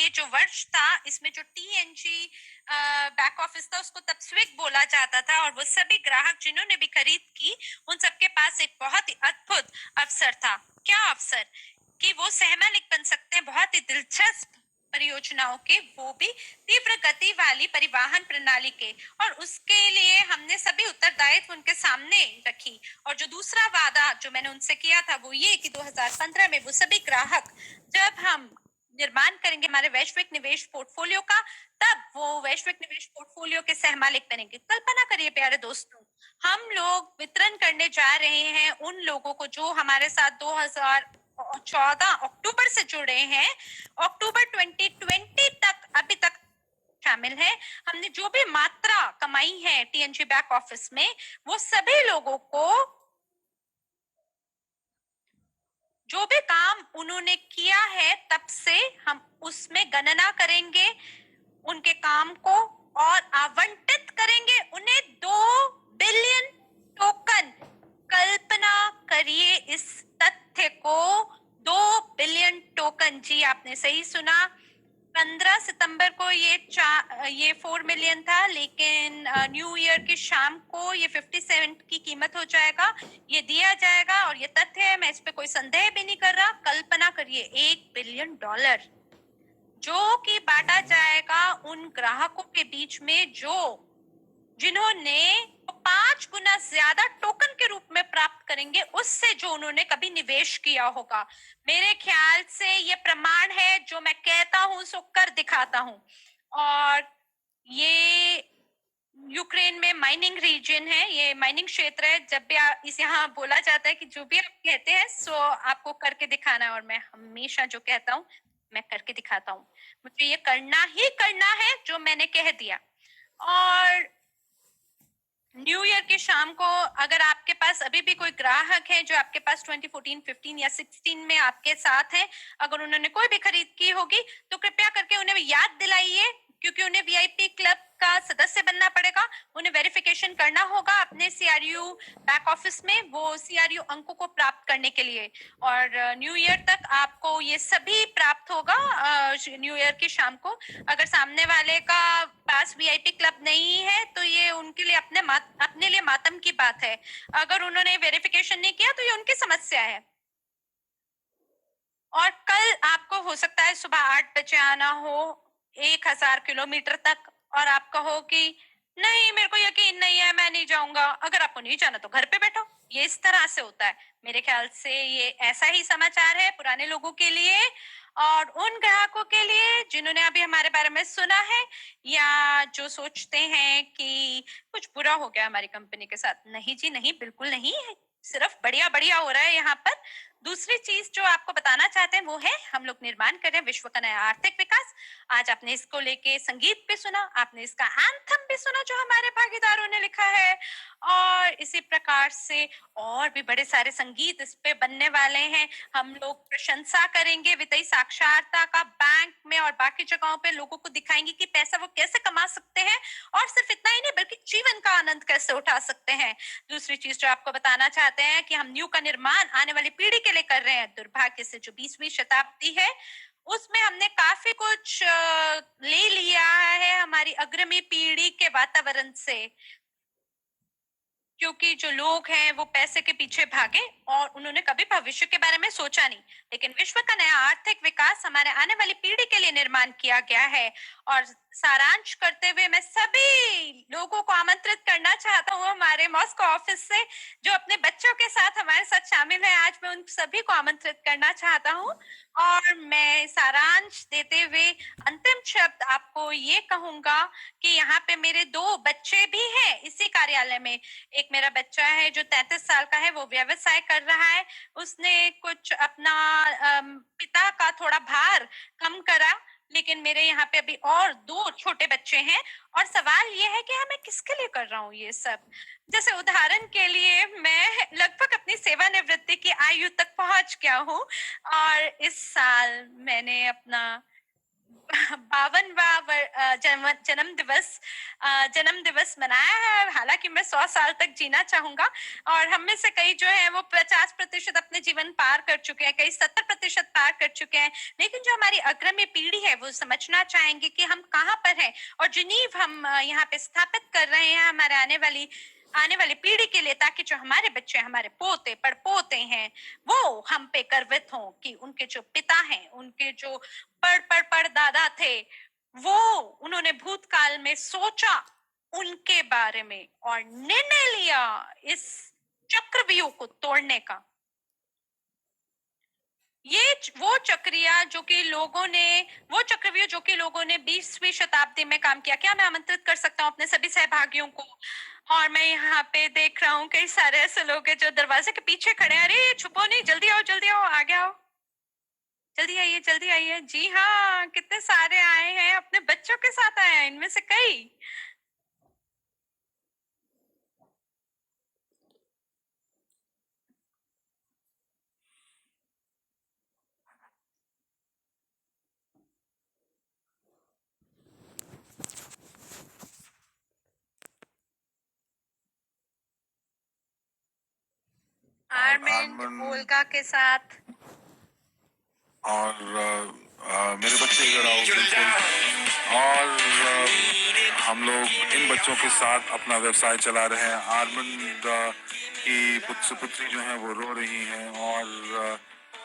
ये जो वर्ष था, इसमें जो टीएनजी बैक ऑफिस था उसको तब स्विग बोला जाता था, और वो सभी ग्राहक जिन्होंने भी खरीद की उन सबके पास एक बहुत ही अद्भुत अवसर था। क्या अवसर? कि वो सहमालिक बन सकते हैं बहुत ही दिलचस्प परियोजनाओं के, वो भी तीव्र गति वाली परिवहन प्रणाली के। और उसके लिए हमने सभी उत्तरदायित्व उनके सामने रखी। और जो दूसरा वादा जो मैंने उनसे किया था वो ये कि 2015 में वो सभी ग्राहक, जब हम निर्माण करेंगे हमारे वैश्विक निवेश पोर्टफोलियो का, तब वो वैश्विक निवेश पोर्टफोलियो के सहमालिक बनेंगे। कल्पना करिए प्यारे दोस्तों, हम लोग वितरण करने जा रहे हैं उन लोगों को जो हमारे साथ 2014 अक्टूबर से जुड़े हैं, अक्टूबर 2020 तक अभी तक शामिल है। हमने जो भी मात्रा कमाई है टीएनजी बैक ऑफिस में, वो सभी लोगों को जो भी काम उन्होंने किया है तब से हम उसमें गणना करेंगे उनके काम को, और आवंटित करेंगे उन्हें 2 बिलियन टोकन। कल्पना करिए इस तथ्य को, 2 बिलियन टोकन। जी आपने सही सुना। 15 सितंबर को ये 4 मिलियन था, लेकिन न्यू ईयर की शाम को ये 57 की कीमत हो जाएगा, ये दिया जाएगा। और ये तथ्य है, मैं इस पे कोई संदेह भी नहीं कर रहा। कल्पना करिए $1 बिलियन जो कि बांटा जाएगा उन ग्राहकों के बीच में जिन्होंने 5 गुना ज्यादा टोकन के रूप में प्राप्त करेंगे उससे जो उन्होंने कभी निवेश किया होगा। मेरे ख्याल से ये प्रमाण है, जो मैं कहता हूं सो कर दिखाता हूं। और ये यूक्रेन में माइनिंग रीजन है, ये माइनिंग क्षेत्र है। जब भी इस यहाँ बोला जाता है कि जो भी आप कहते हैं सो आपको करके दिखाना है, और मैं हमेशा जो कहता हूँ मैं करके दिखाता हूँ। मुझे ये करना ही करना है जो मैंने कह दिया। और न्यू ईयर की शाम को अगर आपके पास अभी भी कोई ग्राहक है जो आपके पास 2014, 15 या 16 में आपके साथ है, अगर उन्होंने कोई भी खरीद की होगी तो कृपया करके उन्हें याद दिलाइए, क्योंकि उन्हें वीआईपी क्लब का सदस्य बनना पड़ेगा। उन्हें वेरिफिकेशन करना होगा अपने सीआरयू बैक ऑफिस में, वो सीआरयू अंकों को प्राप्त करने के लिए। और न्यू ईयर तक आपको ये सभी प्राप्त होगा। न्यू ईयर की शाम को अगर सामने वाले का पास वीआईपी क्लब नहीं है तो ये उनके लिए अपने लिए मातम की बात है। अगर उन्होंने वेरिफिकेशन नहीं किया तो ये उनकी समस्या है। और कल आपको हो सकता है सुबह 8 बजे आना हो 1000 किलोमीटर तक, और आप कहो कि नहीं मेरे को यकीन नहीं है, मैं नहीं जाऊंगा। अगर आपको नहीं जाना तो घर पे बैठो। ये इस तरह से होता है। मेरे ख्याल से ये ऐसा ही समाचार है पुराने लोगों के लिए और उन ग्राहकों के लिए जिन्होंने अभी हमारे बारे में सुना है, या जो सोचते हैं कि कुछ बुरा हो गया हमारी कंपनी के साथ। नहीं जी नहीं, बिल्कुल नहीं है, सिर्फ बढ़िया बढ़िया हो रहा है यहाँ पर। दूसरी चीज जो आपको बताना चाहते हैं वो है, हम लोग निर्माण कर रहे हैं विश्व का नया आर्थिक विकास। आज आपने इसको लेके संगीत भी सुना, आपने इसका एंथम भी सुना जो हमारे भागीदारों ने लिखा है, और इसी प्रकार से और भी बड़े सारे संगीत इस पे बनने वाले हैं। हम लोग प्रशंसा करेंगे वित्तीय साक्षरता का, बैंक में और बाकी जगहों पे लोगों को दिखाएंगे कि पैसा वो कैसे कमा सकते हैं, और सिर्फ इतना ही नहीं बल्कि जीवन का आनंद कैसे उठा सकते हैं। दूसरी चीज जो आपको बताना चाहते हैं कि हम न्यू का निर्माण आने वाली पीढ़ी के लिए कर रहे हैं। दुर्भाग्य से जो 20वीं शताब्दी है उसमें हमने काफी कुछ ले लिया है हमारी अग्रमी पीढ़ी के वातावरण से, क्योंकि जो लोग हैं वो पैसे के पीछे भागे और उन्होंने कभी भविष्य के बारे में सोचा नहीं। लेकिन विश्व का नया आर्थिक विकास हमारे आने वाली पीढ़ी के लिए निर्माण किया गया है। और सारांश करते हुए मैं सभी लोगों को आमंत्रित करना चाहता हूँ हमारे मॉस्को ऑफिस से, जो अपने बच्चों के साथ हमारे साथ शामिल है। आज मैं उन सभी को आमंत्रित करना चाहता हूँ, और मैं सारांश देते हुए अंतिम शब्द आपको ये कहूंगा कि यहाँ पे मेरे 2 बच्चे भी हैं इसी कार्यालय में। एक मेरा बच्चा है जो 33 साल का है, वो व्यवसाय कर रहा है। उसने कुछ अपना पिता का थोड़ा भार कम करा। लेकिन मेरे यहाँ पे अभी और 2 छोटे बच्चे हैं, और सवाल ये है कि हाँ मैं किसके लिए कर रहा हूँ ये सब। जैसे उदाहरण के लिए मैं लगभग अपनी सेवानिवृत्ति की आयु तक पहुंच गया हूँ, और इस साल मैंने अपना जन्म दिवस मनाया है। हालांकि मैं 100 साल तक जीना चाहूंगा और हम में से कई जो है वो 50% अपने जीवन पार कर चुके हैं, कई 70% पार कर चुके हैं, लेकिन जो हमारी अग्रणी पीढ़ी है वो समझना चाहेंगे कि हम कहाँ पर हैं और जो नींव हम यहाँ पे स्थापित कर रहे हैं हमारे आने वाली पीढ़ी के लिए, ताकि जो हमारे बच्चे, हमारे पोते पड़पोते हैं, वो हम पे गर्वित हों कि उनके जो पिता हैं, उनके जो पड़ दादा थे, वो उन्होंने भूतकाल में सोचा उनके बारे में और निर्णय लिया इस चक्रव्यूह को तोड़ने का। ये वो चक्रव्यूह जो कि लोगों ने 20वीं शताब्दी में काम किया। क्या मैं आमंत्रित कर सकता हूँ अपने सभी सहभागियों को? और मैं यहाँ पे देख रहा हूँ कई सारे ऐसे लोग हैं जो दरवाजे के पीछे खड़े हैं। अरे छुपो नहीं, जल्दी आओ, आगे आओ, जल्दी आइए। जी हाँ, कितने सारे आए हैं, अपने बच्चों के साथ आए हैं, इनमें से कई। आर्मिंड ओल्गा के साथ और मेरे बच्चे इधर आओ बिल्कुल। और हम लोग इन बच्चों के साथ अपना व्यवसाय चला रहे हैं। आर्मंड की पुत्री जो है वो रो रही हैं और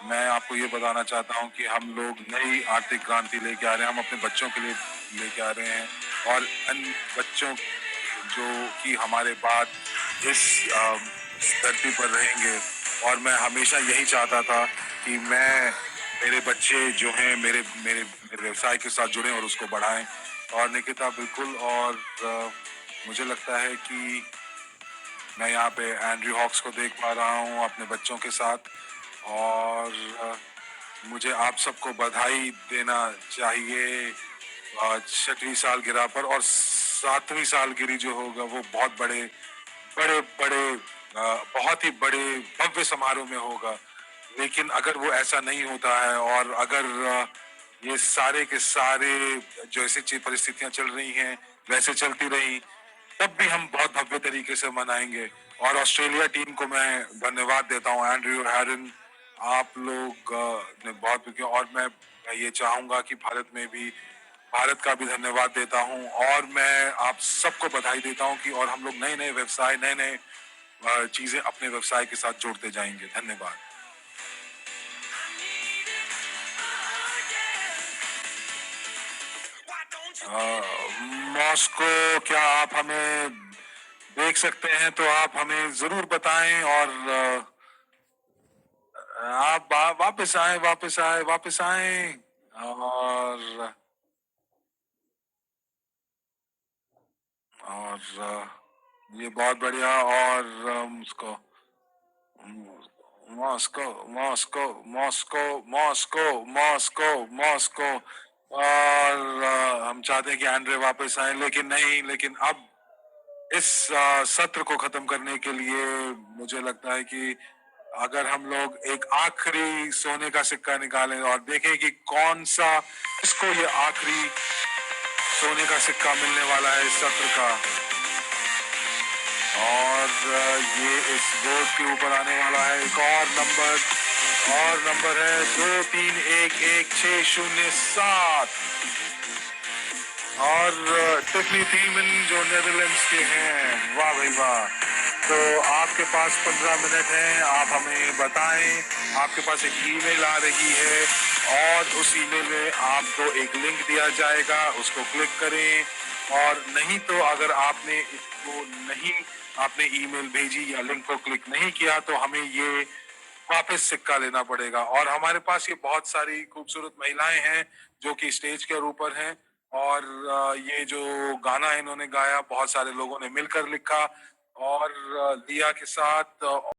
मैं आपको ये बताना चाहता हूँ कि हम लोग नई आर्थिक क्रांति लेके आ रहे हैं। हम अपने बच्चों के लिए लेके आ रहे हैं और इन बच्चों जो कि हमारे बाद इस धरती पर रहेंगे। और मैं हमेशा यही चाहता था कि मेरे बच्चे जो हैं मेरे मेरे मेरे व्यवसाय के साथ जुड़ें और उसको बढ़ाएं। और निकिता बिल्कुल। और मुझे लगता है कि मैं यहाँ पे एंड्रयू हॉक्स को देख पा रहा हूँ अपने बच्चों के साथ। और मुझे आप सबको बधाई देना चाहिए 6वीं सालगिरह पर। और 7वीं सालगिरह जो होगा वो बहुत बड़े बड़े बड़े बहुत ही बड़े भव्य समारोह में होगा। लेकिन अगर वो ऐसा नहीं होता है और अगर ये सारे के सारे जैसे परिस्थितियां चल रही हैं वैसे चलती रही, तब भी हम बहुत भव्य तरीके से मनाएंगे। और ऑस्ट्रेलिया टीम को मैं धन्यवाद देता हूँ, एंड्रयू हैरन, आप लोग ने बहुत किया। और मैं ये चाहूंगा कि भारत का भी धन्यवाद देता हूँ और मैं आप सबको बधाई देता हूँ कि और हम लोग नए नए व्यवसाय, नए नए चीजें अपने व्यवसाय के साथ जोड़ते जाएंगे। धन्यवाद। मॉस्को, क्या आप हमें देख सकते हैं? तो आप हमें जरूर बताएं। और आप वापस आए। और ये बहुत बढ़िया। और उसको Moscow Moscow Moscow Moscow Moscow Moscow. और हम चाहते हैं कि एंड्रे वापस आए, लेकिन नहीं। लेकिन अब इस सत्र को खत्म करने के लिए मुझे लगता है कि अगर हम लोग एक आखिरी सोने का सिक्का निकालें और देखें कि कौन सा, किसको ये आखिरी सोने का सिक्का मिलने वाला है इस सत्र का। और ये इस बोर्ड के ऊपर आने वाला है एक और नंबर है 23111607। और टिफनी थीमन जो नेदरलैंड्स के हैं। वाह भाई वाह। तो आपके पास 15 मिनट हैं, आप हमें बताएं। आपके पास एक ईमेल आ रही है और उस ईमेल में आपको एक लिंक दिया जाएगा, उसको क्लिक करें। और नहीं तो अगर आपने ईमेल भेजी या लिंक को क्लिक नहीं किया तो हमें ये वापस सिक्का लेना पड़ेगा। और हमारे पास ये बहुत सारी खूबसूरत महिलाएं हैं जो कि स्टेज के ऊपर हैं। और ये जो गाना इन्होंने गाया बहुत सारे लोगों ने मिलकर लिखा और लिया के साथ